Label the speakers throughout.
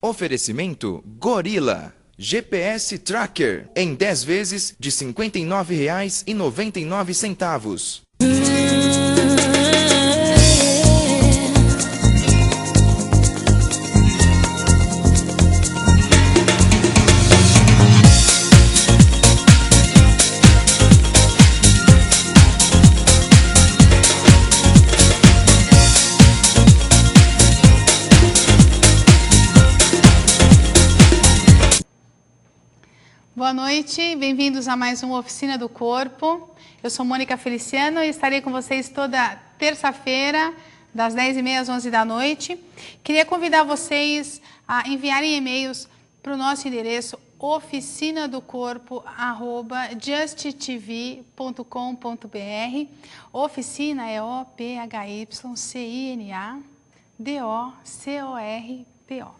Speaker 1: Oferecimento Gorilla. GPS Tracker em 10 vezes de R$ 59,99.
Speaker 2: Boa noite, bem-vindos a mais uma Oficina do Corpo. Eu sou Mônica Feliciano e estarei com vocês toda terça-feira, das 10h30 às 11 da noite. Queria convidar vocês a enviarem e-mails para o nosso endereço oficinadoccorpo@justtv.com.br. Oficina é OPHYCINADOCORPO,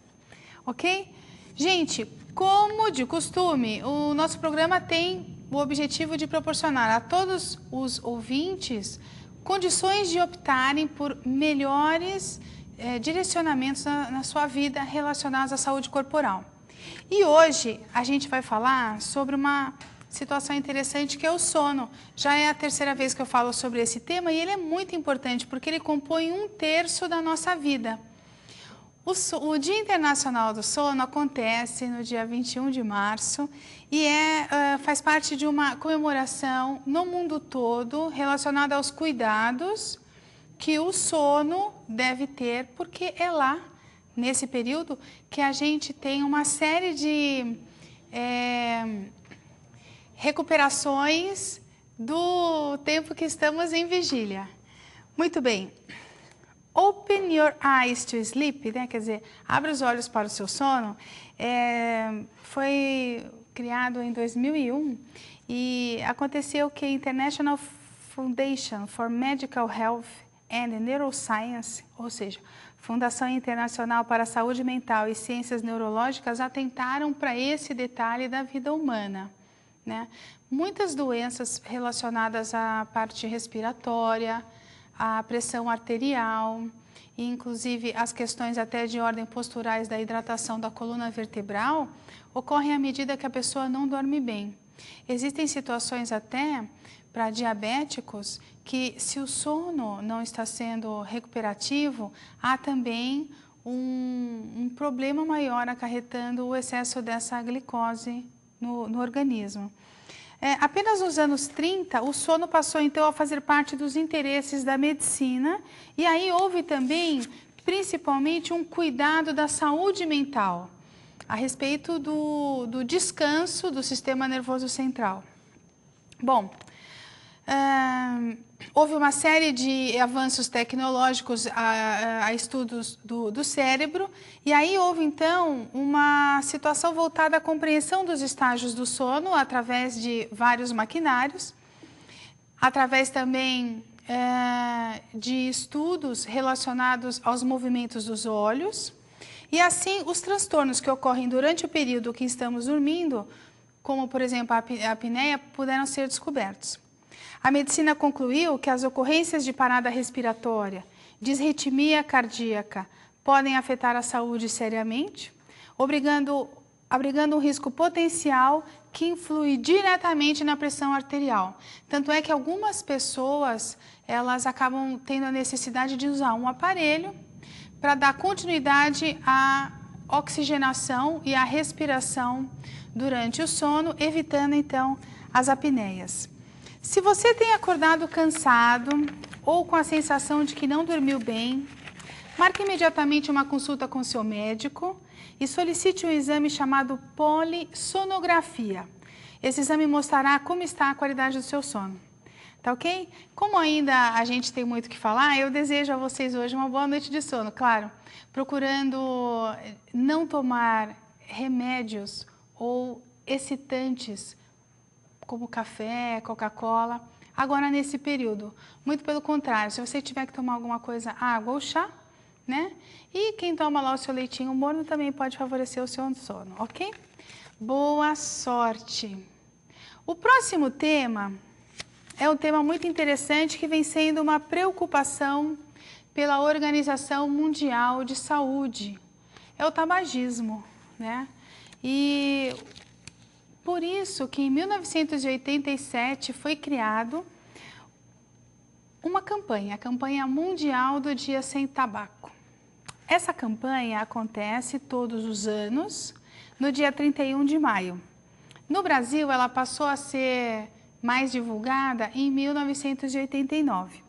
Speaker 2: ok? Gente, como de costume, o nosso programa tem o objetivo de proporcionar a todos os ouvintes condições de optarem por melhores direcionamentos na sua vida relacionados à saúde corporal. E hoje a gente vai falar sobre uma situação interessante que é o sono. Já é a terceira vez que eu falo sobre esse tema e ele é muito importante porque ele compõe 1/3 da nossa vida. O Dia Internacional do Sono acontece no dia 21 de março e faz parte de uma comemoração no mundo todo relacionada aos cuidados que o sono deve ter, porque é lá, nesse período, que a gente tem uma série de recuperações do tempo que estamos em vigília. Muito bem. Open your eyes to sleep, né? Quer dizer, abre os olhos para o seu sono, foi criado em 2001 e aconteceu que a International Foundation for Medical Health and Neuroscience, ou seja, Fundação Internacional para a Saúde Mental e Ciências Neurológicas, atentaram para esse detalhe da vida humana, né? Muitas doenças relacionadas à parte respiratória, a pressão arterial, e inclusive as questões até de ordem posturais da hidratação da coluna vertebral, ocorrem à medida que a pessoa não dorme bem. Existem situações até para diabéticos que, se o sono não está sendo recuperativo, há também um problema maior acarretando o excesso dessa glicose no organismo. Apenas nos anos 30, o sono passou então a fazer parte dos interesses da medicina e aí houve também, principalmente, um cuidado da saúde mental a respeito do descanso do sistema nervoso central. Bom, houve uma série de avanços tecnológicos a estudos do cérebro e aí houve então uma situação voltada à compreensão dos estágios do sono através de vários maquinários, através também de estudos relacionados aos movimentos dos olhos e assim os transtornos que ocorrem durante o período que estamos dormindo, como por exemplo a apneia, puderam ser descobertos. A medicina concluiu que as ocorrências de parada respiratória, disritmia cardíaca, podem afetar a saúde seriamente, abrigando um risco potencial que influi diretamente na pressão arterial. Tanto é que algumas pessoas, elas acabam tendo a necessidade de usar um aparelho para dar continuidade à oxigenação e à respiração durante o sono, evitando então as apneias. Se você tem acordado cansado ou com a sensação de que não dormiu bem, marque imediatamente uma consulta com seu médico e solicite um exame chamado polissonografia. Esse exame mostrará como está a qualidade do seu sono. Tá ok? Como ainda a gente tem muito o que falar, eu desejo a vocês hoje uma boa noite de sono, claro, procurando não tomar remédios ou excitantes como café, Coca-Cola, agora nesse período. Muito pelo contrário, se você tiver que tomar alguma coisa, água ou chá, né? E quem toma lá o seu leitinho morno também pode favorecer o seu sono, ok? Boa sorte! O próximo tema é um tema muito interessante que vem sendo uma preocupação pela Organização Mundial de Saúde. é o tabagismo, né? E por isso que em 1987 foi criado uma campanha, a campanha mundial do Dia Sem Tabaco. Essa campanha acontece todos os anos, no dia 31 de maio. No Brasil, ela passou a ser mais divulgada em 1989.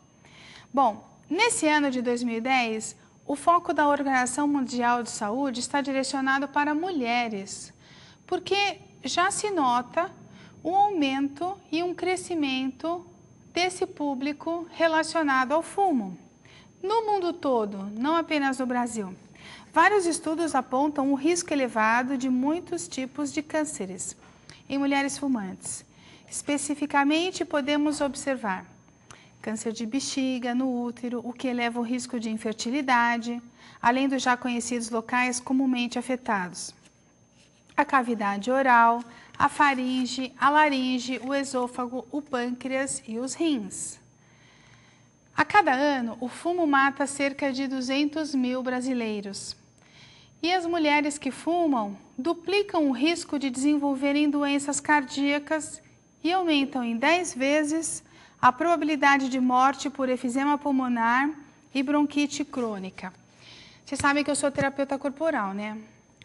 Speaker 2: Bom, nesse ano de 2010, o foco da Organização Mundial de Saúde está direcionado para mulheres, porque já se nota um aumento e um crescimento desse público relacionado ao fumo. No mundo todo, não apenas no Brasil, vários estudos apontam o risco elevado de muitos tipos de cânceres em mulheres fumantes. Especificamente, podemos observar câncer de bexiga, no útero, o que eleva o risco de infertilidade, além dos já conhecidos locais comumente afetados: a cavidade oral, a faringe, a laringe, o esôfago, o pâncreas e os rins. A cada ano, o fumo mata cerca de 200 mil brasileiros. E as mulheres que fumam duplicam o risco de desenvolverem doenças cardíacas e aumentam em 10 vezes a probabilidade de morte por efisema pulmonar e bronquite crônica. Vocês sabem que eu sou terapeuta corporal, né?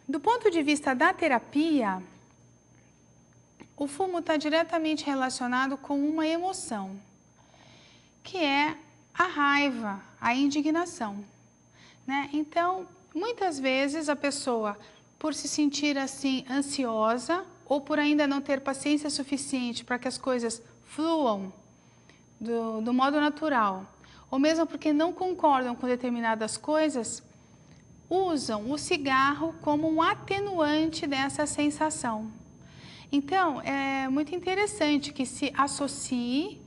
Speaker 2: Do ponto de vista da terapia, o fumo está diretamente relacionado com uma emoção, que é a raiva, a indignação, né? Então, muitas vezes a pessoa, por se sentir assim ansiosa ou por ainda não ter paciência suficiente para que as coisas fluam do modo natural, ou mesmo porque não concordam com determinadas coisas, usam o cigarro como um atenuante dessa sensação. Então, é muito interessante que se associe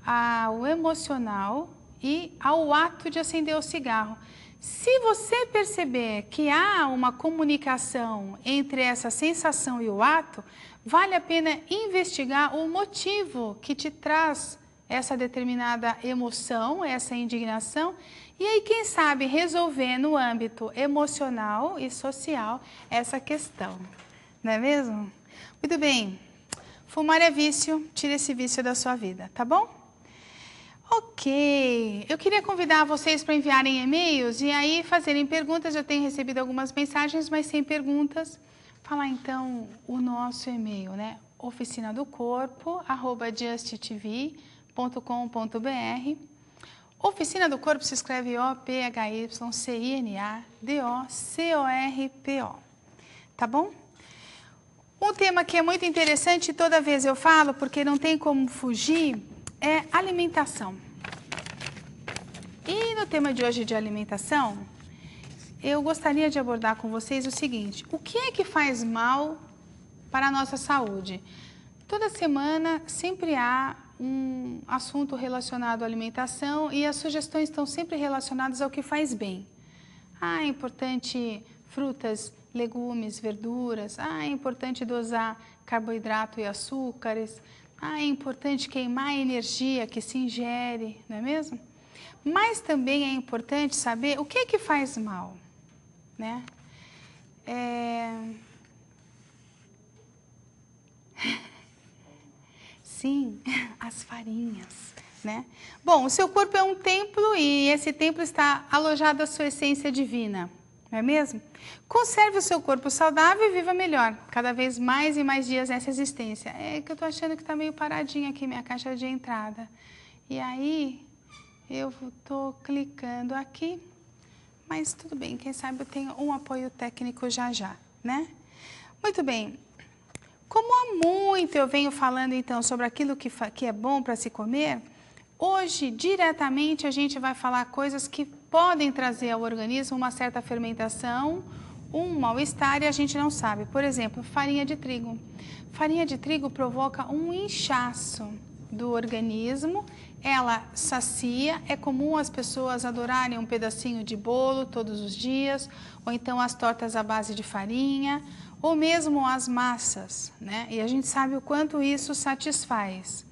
Speaker 2: ao emocional e ao ato de acender o cigarro. Se você perceber que há uma comunicação entre essa sensação e o ato, vale a pena investigar o motivo que te traz essa determinada emoção, essa indignação, e aí, quem sabe, resolver no âmbito emocional e social essa questão, não é mesmo? Muito bem, fumar é vício, tira esse vício da sua vida, tá bom? Ok, eu queria convidar vocês para enviarem e-mails e aí fazerem perguntas. Eu tenho recebido algumas mensagens, mas sem perguntas. Falar então o nosso e-mail, né? oficinadoccorpo@justtv.com.br. Oficina do Corpo se escreve OPHYCINADOCORPO. Tá bom? Um tema que é muito interessante, toda vez eu falo, porque não tem como fugir, é alimentação. E no tema de hoje de alimentação, eu gostaria de abordar com vocês o seguinte: o que é que faz mal para a nossa saúde? Toda semana sempre há um assunto relacionado à alimentação e as sugestões estão sempre relacionadas ao que faz bem. É importante frutas, legumes, verduras. É importante dosar carboidrato e açúcares. É importante queimar a energia que se ingere, não é mesmo? Mas também é importante saber o que é que faz mal, né? Sim, as farinhas, né? Bom, o seu corpo é um templo e esse templo está alojado a sua essência divina, não é mesmo? Conserve o seu corpo saudável e viva melhor, cada vez mais e mais dias nessa existência. É que eu tô achando que tá meio paradinha aqui minha caixa de entrada. E aí, eu tô clicando aqui, mas tudo bem, quem sabe eu tenho um apoio técnico já já, né? Muito bem. Como há muito eu venho falando então sobre aquilo que é bom para se comer, hoje diretamente a gente vai falar coisas que podem trazer ao organismo uma certa fermentação, um mal-estar e a gente não sabe. Por exemplo, farinha de trigo. Farinha de trigo provoca um inchaço do organismo, ela sacia, é comum as pessoas adorarem um pedacinho de bolo todos os dias, ou então as tortas à base de farinha, ou mesmo as massas, né? E a gente sabe o quanto isso satisfaz.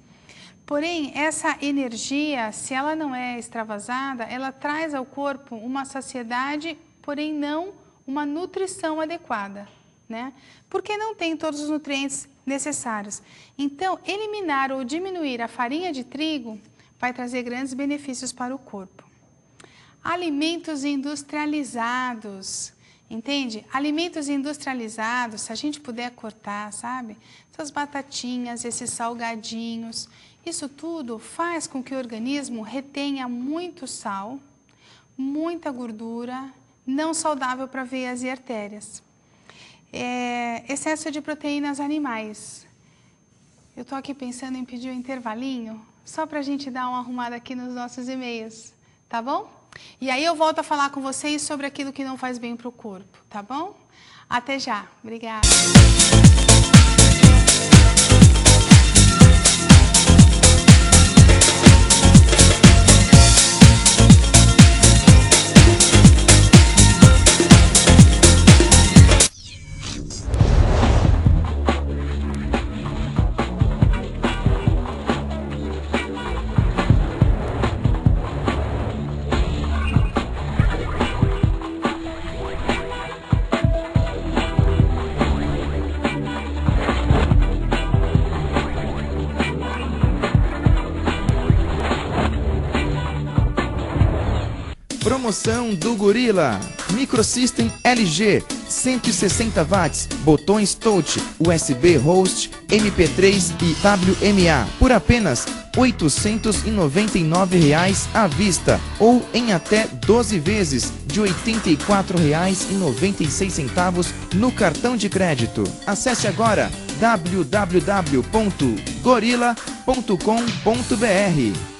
Speaker 2: Porém, essa energia, se ela não é extravasada, ela traz ao corpo uma saciedade, porém não uma nutrição adequada, né? Porque não tem todos os nutrientes necessários. Então, eliminar ou diminuir a farinha de trigo vai trazer grandes benefícios para o corpo. Alimentos industrializados, entende? Alimentos industrializados, se a gente puder cortar, sabe? Essas batatinhas, esses salgadinhos, isso tudo faz com que o organismo retenha muito sal, muita gordura, não saudável para veias e artérias. Excesso de proteínas animais. Eu estou aqui pensando em pedir um intervalinho, só para a gente dar uma arrumada aqui nos nossos e-mails, tá bom? E aí eu volto a falar com vocês sobre aquilo que não faz bem para o corpo, tá bom? Até já. Obrigada.
Speaker 1: Promoção do Gorila. Microsystem LG, 160 watts, botões touch, USB host, MP3 e WMA, por apenas R$ 899 à vista ou em até 12 vezes de R$ 84,96 no cartão de crédito. Acesse agora www.gorila.com.br.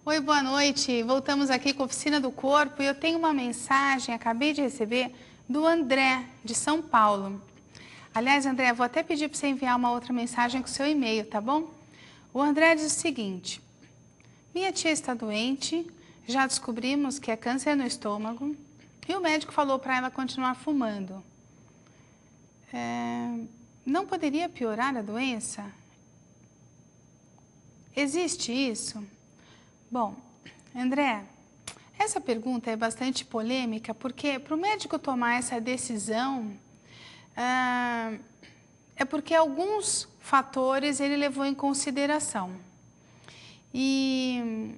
Speaker 2: Oi, boa noite. Voltamos aqui com a Oficina do Corpo e eu tenho uma mensagem, acabei de receber, do André, de São Paulo. Aliás, André, vou até pedir para você enviar uma outra mensagem com o seu e-mail, tá bom? O André diz o seguinte: minha tia está doente, já descobrimos que é câncer no estômago e o médico falou para ela continuar fumando. Não poderia piorar a doença? Existe isso? Bom, André, essa pergunta é bastante polêmica porque para o médico tomar essa decisão é porque alguns fatores ele levou em consideração. E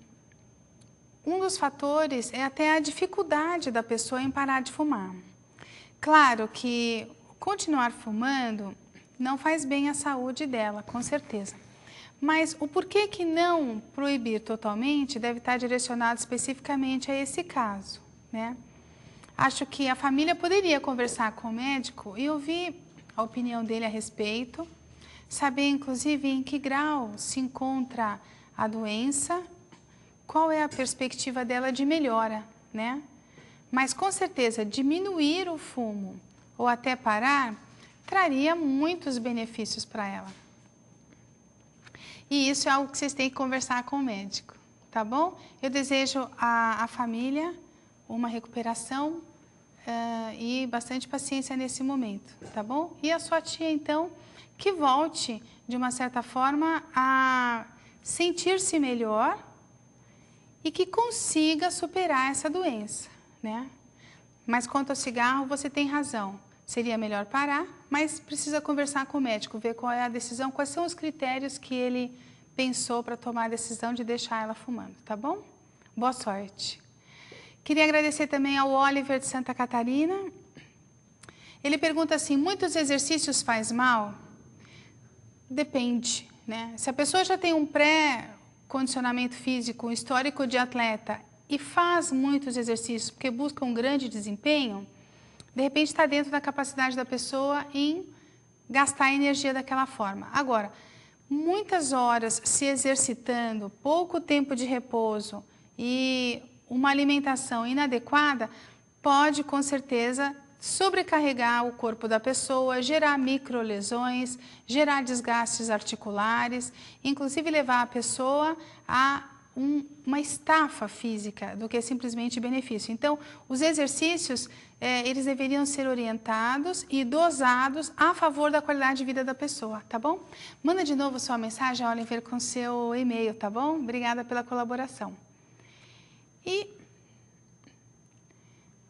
Speaker 2: um dos fatores é até a dificuldade da pessoa em parar de fumar. Claro que continuar fumando não faz bem à saúde dela, com certeza. Mas o porquê que não proibir totalmente deve estar direcionado especificamente a esse caso, né? Acho que a família poderia conversar com o médico e ouvir a opinião dele a respeito, saber inclusive em que grau se encontra a doença, qual é a perspectiva dela de melhora, né? Mas com certeza diminuir o fumo ou até parar traria muitos benefícios para ela. E isso é algo que vocês têm que conversar com o médico, tá bom? Eu desejo à família uma recuperação e bastante paciência nesse momento, tá bom? E a sua tia, então, que volte, de uma certa forma, a sentir-se melhor e que consiga superar essa doença, né? Mas quanto ao cigarro, você tem razão. Seria melhor parar, mas precisa conversar com o médico, ver qual é a decisão, quais são os critérios que ele pensou para tomar a decisão de deixar ela fumando, tá bom? Boa sorte. Queria agradecer também ao Oliver de Santa Catarina. Ele pergunta assim: muitos exercícios faz mal? Depende, né? Se a pessoa já tem um pré-condicionamento físico, um histórico de atleta e faz muitos exercícios porque busca um grande desempenho, de repente está dentro da capacidade da pessoa em gastar a energia daquela forma. Agora, muitas horas se exercitando, pouco tempo de repouso e uma alimentação inadequada pode, com certeza, sobrecarregar o corpo da pessoa, gerar microlesões, gerar desgastes articulares, inclusive levar a pessoa a uma estafa física do que simplesmente benefício. Então, os exercícios, eles deveriam ser orientados e dosados a favor da qualidade de vida da pessoa, tá bom? Manda de novo sua mensagem, Oliver, com seu e-mail, tá bom? Obrigada pela colaboração. E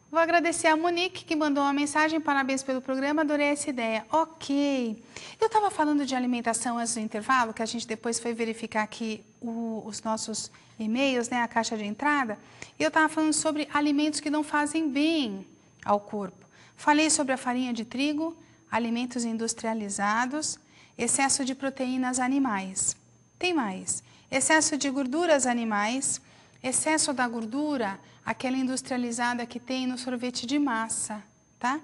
Speaker 2: vou agradecer a Monique, que mandou uma mensagem, parabéns pelo programa, adorei essa ideia. Ok. Eu estava falando de alimentação antes do intervalo, que a gente depois foi verificar aqui os nossos e-mails, né, a caixa de entrada, e eu estava falando sobre alimentos que não fazem bem ao corpo. Falei sobre a farinha de trigo, alimentos industrializados, excesso de proteínas animais. Tem mais. Excesso de gorduras animais, excesso da gordura, aquela industrializada que tem no sorvete de massa, tá?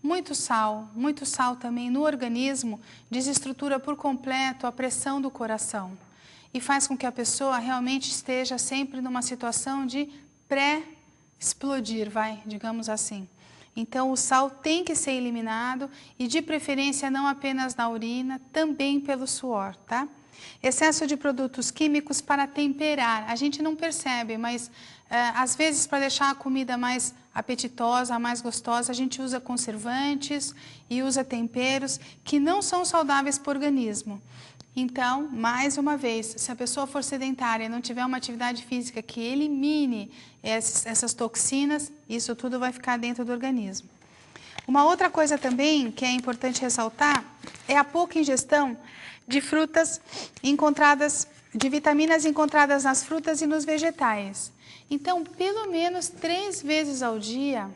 Speaker 2: Muito sal também no organismo desestrutura por completo a pressão do coração e faz com que a pessoa realmente esteja sempre numa situação de pré-explodir, digamos assim. Então, o sal tem que ser eliminado e, de preferência, não apenas na urina, também pelo suor, tá? Excesso de produtos químicos para temperar. A gente não percebe, mas às vezes para deixar a comida mais apetitosa, mais gostosa, a gente usa conservantes e usa temperos que não são saudáveis para o organismo. Então, mais uma vez, se a pessoa for sedentária e não tiver uma atividade física que elimine essas toxinas, isso tudo vai ficar dentro do organismo. Uma outra coisa também que é importante ressaltar é a pouca ingestão de frutas encontradas, de vitaminas encontradas nas frutas e nos vegetais. Então, pelo menos 3 vezes ao dia,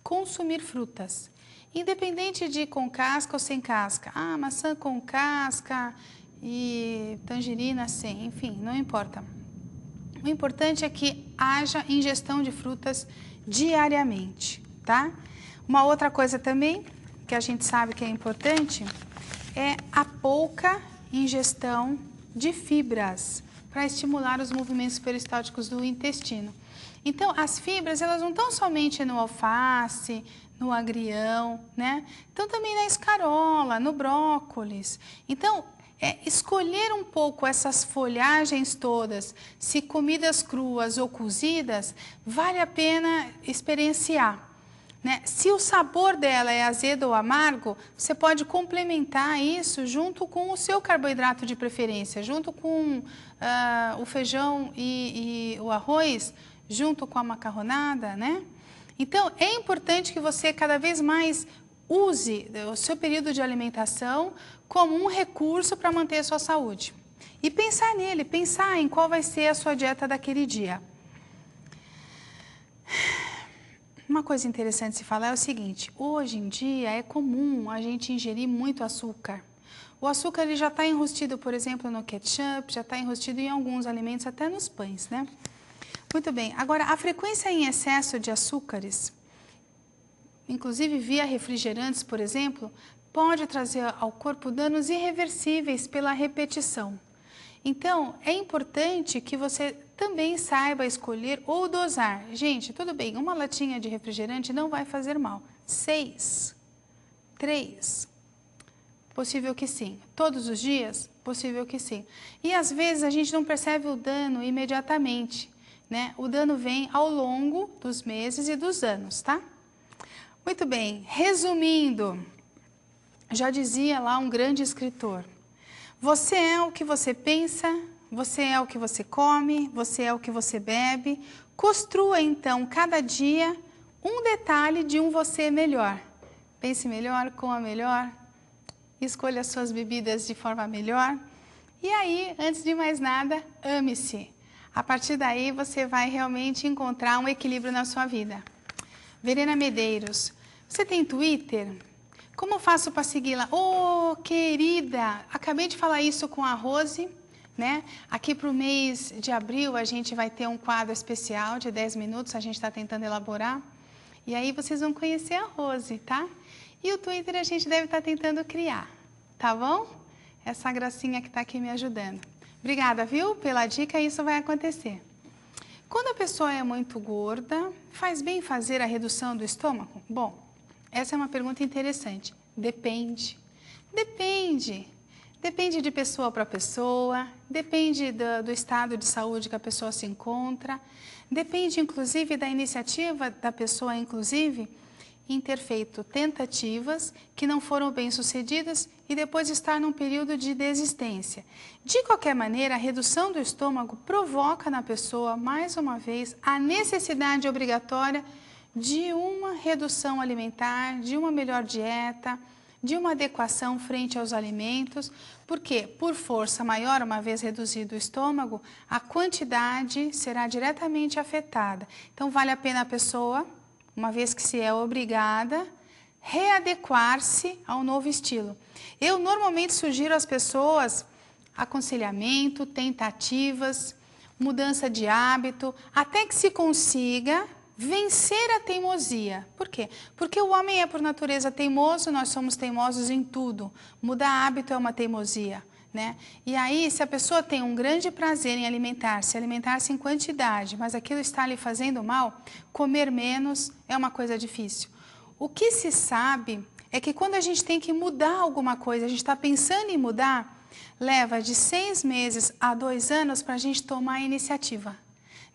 Speaker 2: consumir frutas. Independente de com casca ou sem casca. Ah, maçã com casca e tangerina sem, enfim, não importa. O importante é que haja ingestão de frutas diariamente, tá? Uma outra coisa também, que a gente sabe que é importante, é a pouca ingestão de fibras para estimular os movimentos peristálticos do intestino. Então, as fibras, elas não estão somente no alface, no agrião, né? Estão também na escarola, no brócolis. Então, escolher um pouco essas folhagens todas, se comidas cruas ou cozidas, vale a pena experienciar. Né? Se o sabor dela é azedo ou amargo, você pode complementar isso junto com o seu carboidrato de preferência, junto com o feijão e o arroz, junto com a macarronada, né? Então, é importante que você cada vez mais use o seu período de alimentação como um recurso para manter a sua saúde. E pensar nele, pensar em qual vai ser a sua dieta daquele dia. Uma coisa interessante de se falar é o seguinte, hoje em dia é comum a gente ingerir muito açúcar. O açúcar ele já está enrustido, por exemplo, no ketchup, já está enrustido em alguns alimentos, até nos pães, né? Muito bem, agora a frequência em excesso de açúcares, inclusive via refrigerantes, por exemplo, pode trazer ao corpo danos irreversíveis pela repetição. Então, é importante que você também saiba escolher ou dosar. Gente, tudo bem, uma latinha de refrigerante não vai fazer mal. 6, 3, possível que sim. Todos os dias? Possível que sim. E às vezes a gente não percebe o dano imediatamente, né? O dano vem ao longo dos meses e dos anos, tá? Muito bem, resumindo, já dizia lá um grande escritor, você é o que você pensa, você é o que você come, você é o que você bebe. Construa, então, cada dia um detalhe de um você melhor. Pense melhor, coma melhor, escolha as suas bebidas de forma melhor. E aí, antes de mais nada, ame-se. A partir daí, você vai realmente encontrar um equilíbrio na sua vida. Verena Medeiros, você tem Twitter? Como faço para segui-la? Oh, querida, acabei de falar isso com a Rose, né? Aqui para o mês de abril a gente vai ter um quadro especial de 10 minutos, a gente está tentando elaborar. E aí vocês vão conhecer a Rose, tá? E o Twitter a gente deve estar tentando criar, tá bom? Essa gracinha que está aqui me ajudando. Obrigada, viu? Pela dica, isso vai acontecer. Quando a pessoa é muito gorda, faz bem fazer a redução do estômago? Bom, essa é uma pergunta interessante. Depende. Depende. Depende de pessoa para pessoa, depende do estado de saúde que a pessoa se encontra, depende inclusive da iniciativa da pessoa, inclusive, em ter feito tentativas que não foram bem-sucedidas e depois estar num período de desistência. De qualquer maneira, a redução do estômago provoca na pessoa, mais uma vez, a necessidade obrigatória de uma redução alimentar, de uma melhor dieta, de uma adequação frente aos alimentos, porque por força maior, uma vez reduzido o estômago, a quantidade será diretamente afetada. Então vale a pena a pessoa, uma vez que se é obrigada, readequar-se ao novo estilo. Eu normalmente sugiro às pessoas aconselhamento, tentativas, mudança de hábito, até que se consiga vencer a teimosia. Por quê? Porque o homem é por natureza teimoso, nós somos teimosos em tudo. Mudar hábito é uma teimosia, né? E aí, se a pessoa tem um grande prazer em alimentar-se em quantidade, mas aquilo está lhe fazendo mal, comer menos é uma coisa difícil. O que se sabe é que quando a gente tem que mudar alguma coisa, a gente está pensando em mudar, leva de 6 meses a 2 anos para a gente tomar a iniciativa.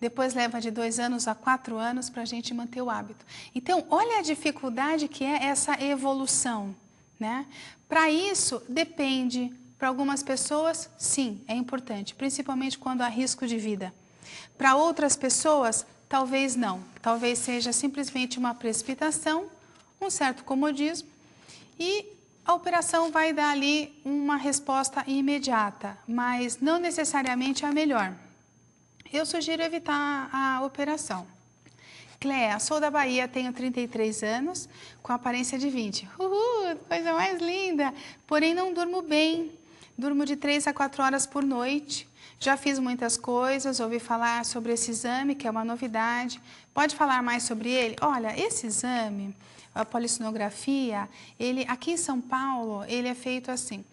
Speaker 2: Depois leva de 2 anos a 4 anos para a gente manter o hábito. Então, olha a dificuldade que é essa evolução, né? Para isso, depende. Para algumas pessoas, sim, é importante, principalmente quando há risco de vida. Para outras pessoas, talvez não. Talvez seja simplesmente uma precipitação, um certo comodismo e a operação vai dar ali uma resposta imediata, mas não necessariamente a melhor. Eu sugiro evitar a operação. Cléa, sou da Bahia, tenho 33 anos, com aparência de 20. Coisa mais linda! Porém, não durmo bem. Durmo de 3 a 4 horas por noite. Já fiz muitas coisas, ouvi falar sobre esse exame, que é uma novidade. Pode falar mais sobre ele? Olha, esse exame, a polissonografia, aqui em São Paulo, ele é feito assim.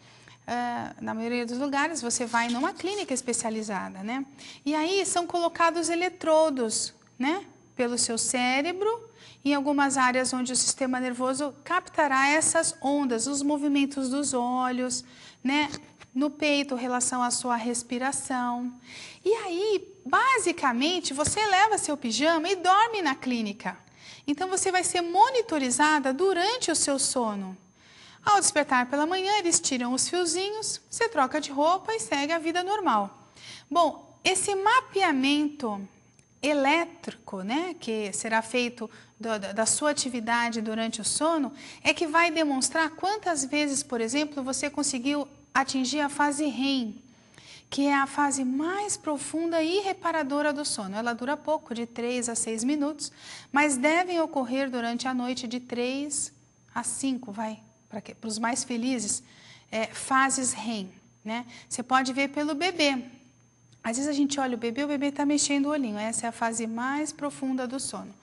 Speaker 2: Na maioria dos lugares, você vai numa clínica especializada, né? E aí são colocados eletrodos, né? Pelo seu cérebro, em algumas áreas onde o sistema nervoso captará essas ondas, os movimentos dos olhos, né? No peito, em relação à sua respiração. E aí, basicamente, você leva seu pijama e dorme na clínica. Então, você vai ser monitorizada durante o seu sono. Ao despertar pela manhã, eles tiram os fiozinhos, você troca de roupa e segue a vida normal. Bom, esse mapeamento elétrico, né, que será feito da sua atividade durante o sono, é que vai demonstrar quantas vezes, por exemplo, você conseguiu atingir a fase REM, que é a fase mais profunda e reparadora do sono. Ela dura pouco, de 3 a 6 minutos, mas devem ocorrer durante a noite de 3 a 5, para os mais felizes, fases REM, né? Você pode ver pelo bebê. Às vezes a gente olha o bebê está mexendo o olhinho. Essa é a fase mais profunda do sono.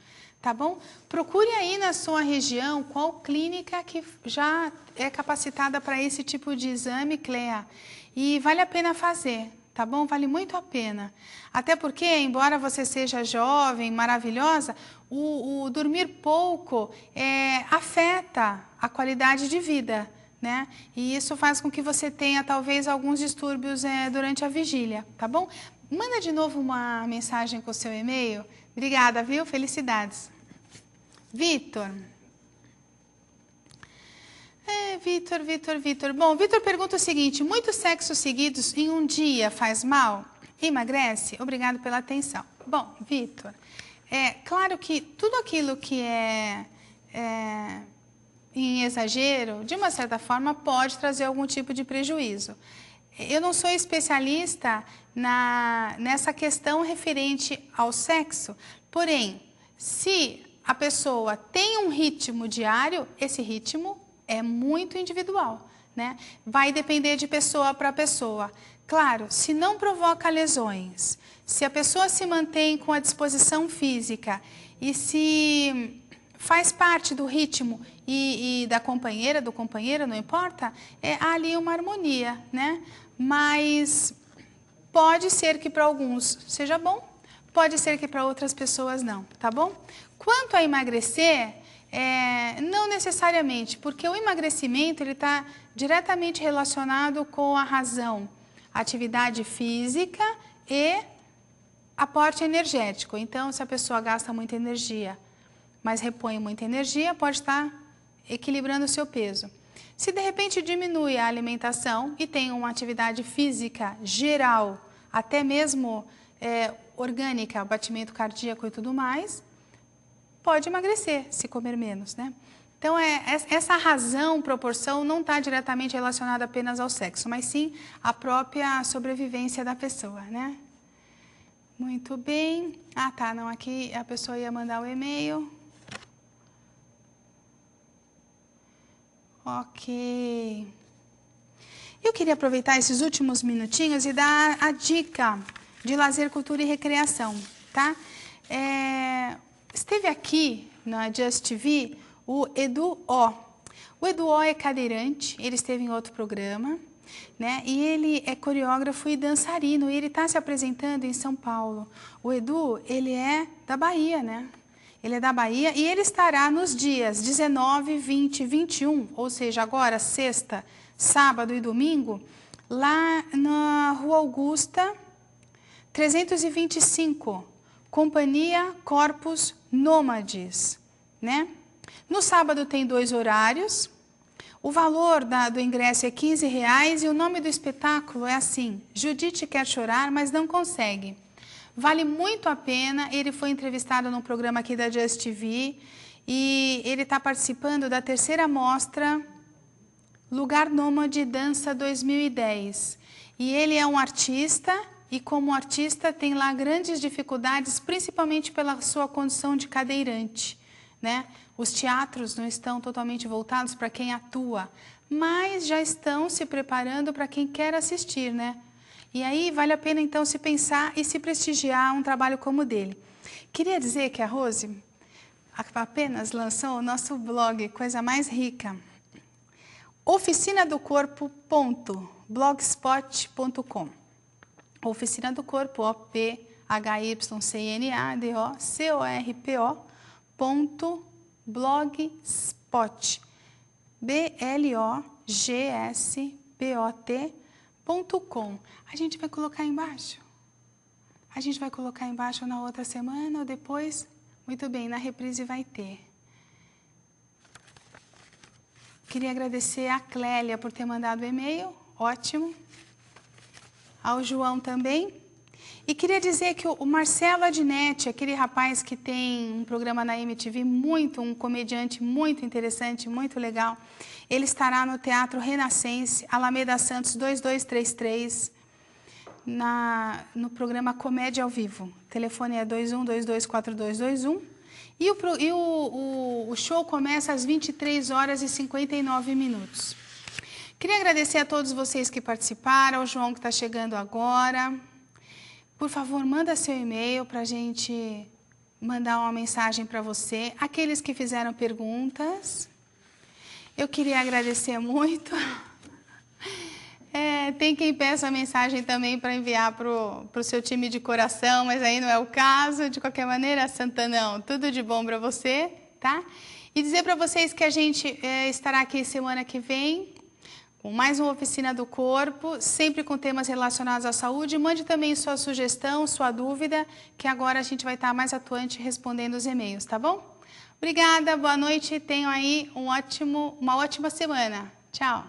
Speaker 2: Tá bom? Procure aí na sua região qual clínica que já é capacitada para esse tipo de exame, Cléa. E vale a pena fazer, tá bom? Vale muito a pena. Até porque, embora você seja jovem, maravilhosa, o dormir pouco afeta a qualidade de vida, né? E isso faz com que você tenha, talvez, alguns distúrbios durante a vigília, tá bom? Manda de novo uma mensagem com o seu e-mail. Obrigada, viu? Felicidades. Vitor. Vitor. Bom, Vitor pergunta o seguinte: muitos sexos seguidos em um dia faz mal? Emagrece? Obrigado pela atenção. Bom, Vitor, claro que tudo aquilo que é em exagero, de uma certa forma, pode trazer algum tipo de prejuízo. Eu não sou especialista nessa questão referente ao sexo, porém, se a pessoa tem um ritmo diário, esse ritmo é muito individual, né? Vai depender de pessoa para pessoa. Claro, se não provoca lesões, se a pessoa se mantém com a disposição física e se faz parte do ritmo e da companheira, do companheiro, não importa, há ali uma harmonia, né? Mas pode ser que para alguns seja bom, pode ser que para outras pessoas não, tá bom? Quanto a emagrecer, Não necessariamente, porque o emagrecimento ele está diretamente relacionado com a razão, atividade física e aporte energético. Então, se a pessoa gasta muita energia, mas repõe muita energia, pode estar equilibrando o seu peso. Se de repente diminui a alimentação e tem uma atividade física geral, até mesmo orgânica, batimento cardíaco e tudo mais, pode emagrecer se comer menos, né? Então, essa razão, proporção, não está diretamente relacionada apenas ao sexo, mas sim à própria sobrevivência da pessoa, né? Muito bem. Ah, tá, não, aqui a pessoa ia mandar o e-mail. Ok. Eu queria aproveitar esses últimos minutinhos e dar a dica de lazer, cultura e recreação, tá? Esteve aqui na Just TV o Edu O. O Edu O é cadeirante, ele esteve em outro programa, né? E ele é coreógrafo e dançarino, e ele está se apresentando em São Paulo. O Edu, ele é da Bahia, né? Ele é da Bahia e ele estará nos dias 19, 20 e 21, ou seja, agora sexta, sábado e domingo, lá na Rua Augusta, 325, Companhia Corpus Nômades, né? No sábado tem 2 horários, o valor do ingresso é R$15 e o nome do espetáculo é assim, Judite quer chorar, mas não consegue. Vale muito a pena, ele foi entrevistado num programa aqui da Just TV e ele está participando da 3ª mostra Lugar Nômade Dança 2010. E ele é um artista e como artista tem lá grandes dificuldades, principalmente pela sua condição de cadeirante, né? Os teatros não estão totalmente voltados para quem atua, mas já estão se preparando para quem quer assistir, né? E aí vale a pena então se pensar e se prestigiar um trabalho como o dele. Queria dizer que a Rose apenas lançou o nosso blog, coisa mais rica, oficinadocorpo.blogspot.com. Oficina do Corpo, OPHYCNADOCORPO.blogspot, blogspot.com. A gente vai colocar embaixo? A gente vai colocar embaixo na outra semana ou depois? Muito bem, na reprise vai ter. Queria agradecer a Clélia por ter mandado o e-mail, ótimo. Ao João também. E queria dizer que o Marcelo Adnet, aquele rapaz que tem um programa na MTV, um comediante muito interessante, muito legal, ele estará no Teatro Renascense, Alameda Santos 2233, no programa Comédia ao Vivo. O telefone é 21224221. E o show começa às 23h59. Queria agradecer a todos vocês que participaram, ao João que está chegando agora. Por favor, manda seu e-mail para a gente mandar uma mensagem para você. Aqueles que fizeram perguntas, eu queria agradecer muito. Tem quem peça a mensagem também para enviar para o seu time de coração, mas aí não é o caso. De qualquer maneira, Santanão, tudo de bom para você, tá? E dizer para vocês que a gente estará aqui semana que vem, com mais uma Oficina do Corpo, sempre com temas relacionados à saúde. Mande também sua sugestão, sua dúvida, que agora a gente vai estar mais atuante respondendo os e-mails, tá bom? Obrigada, boa noite, tenham aí uma ótima semana. Tchau!